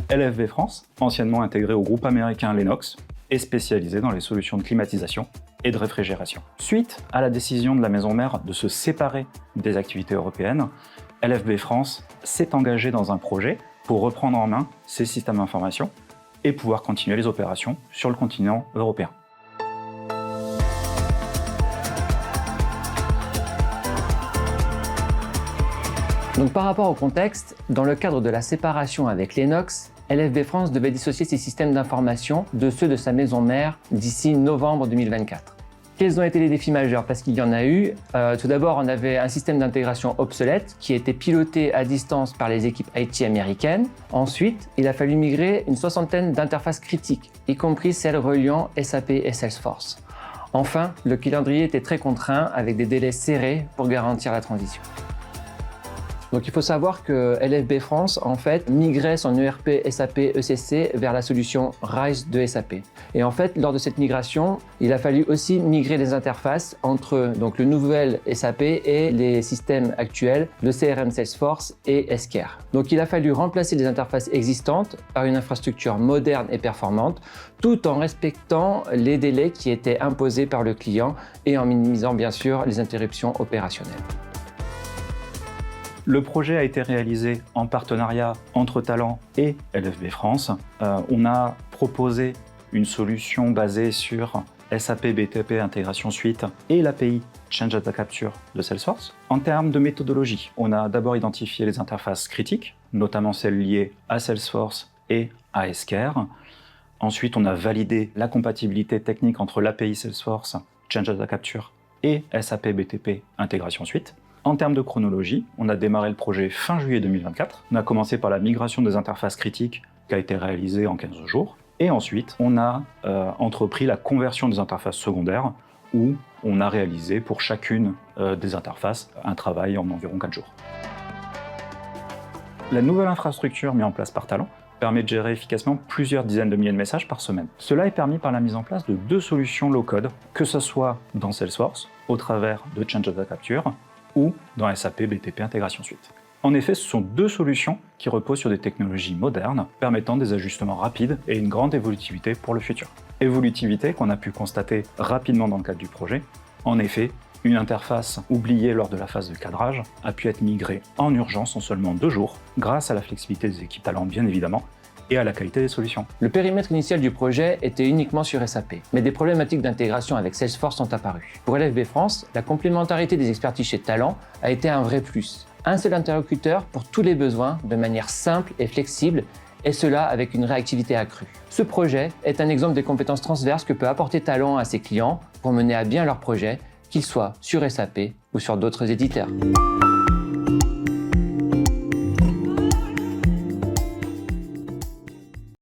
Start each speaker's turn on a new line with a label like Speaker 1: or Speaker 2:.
Speaker 1: LFB France, anciennement intégré au groupe américain Lennox, est spécialisé dans les solutions de climatisation et de réfrigération. Suite à la décision de la maison mère de se séparer des activités européennes, LFB France s'est engagé dans un projet pour reprendre en main ces systèmes d'information et pouvoir continuer les opérations sur le continent européen.
Speaker 2: Donc par rapport au contexte, dans le cadre de la séparation avec Lennox, LFB France devait dissocier ses systèmes d'information de ceux de sa maison mère d'ici novembre 2024. Quels ont été les défis majeurs? Parce qu'il y en a eu. Tout d'abord, on avait un système d'intégration obsolète qui était piloté à distance par les équipes IT américaines. Ensuite, il a fallu migrer une soixantaine d'interfaces critiques, y compris celles reliant SAP et Salesforce. Enfin, le calendrier était très contraint avec des délais serrés pour garantir la transition. Donc il faut savoir que LFB France en fait migrait son ERP SAP ECC vers la solution RISE de SAP. Et en fait, lors de cette migration, il a fallu aussi migrer les interfaces entre donc, le nouvel SAP et les systèmes actuels, le CRM Salesforce et SCARE. Donc il a fallu remplacer les interfaces existantes par une infrastructure moderne et performante, tout en respectant les délais qui étaient imposés par le client et en minimisant bien sûr les interruptions opérationnelles.
Speaker 1: Le projet a été réalisé en partenariat entre Talent et LFB France. On a proposé une solution basée sur SAP BTP Intégration Suite et l'API Change Data Capture de Salesforce. En termes de méthodologie, on a d'abord identifié les interfaces critiques, notamment celles liées à Salesforce et à SCARE. Ensuite, on a validé la compatibilité technique entre l'API Salesforce Change Data Capture et SAP BTP Intégration Suite. En termes de chronologie, on a démarré le projet fin juillet 2024. On a commencé par la migration des interfaces critiques qui a été réalisée en 15 jours. Et ensuite, on a entrepris la conversion des interfaces secondaires où on a réalisé pour chacune des interfaces un travail en environ 4 jours. La nouvelle infrastructure mise en place par Talent permet de gérer efficacement plusieurs dizaines de milliers de messages par semaine. Cela est permis par la mise en place de 2 solutions low-code, que ce soit dans Salesforce, au travers de Change Data Capture, ou dans SAP BTP Intégration Suite. En effet, ce sont 2 solutions qui reposent sur des technologies modernes, permettant des ajustements rapides et une grande évolutivité pour le futur. Évolutivité qu'on a pu constater rapidement dans le cadre du projet. En effet, une interface oubliée lors de la phase de cadrage a pu être migrée en urgence en seulement 2 jours, grâce à la flexibilité des équipes Talent bien évidemment, et à la qualité des solutions. Le périmètre initial du projet était uniquement sur SAP, mais des problématiques d'intégration avec Salesforce sont apparues. Pour LFB France, la complémentarité des expertises chez Talent a été un vrai plus. Un seul interlocuteur pour tous les besoins de manière simple et flexible, et cela avec une réactivité accrue. Ce projet est un exemple des compétences transverses que peut apporter Talent à ses clients pour mener à bien leurs projets, qu'ils soient sur SAP ou sur d'autres éditeurs.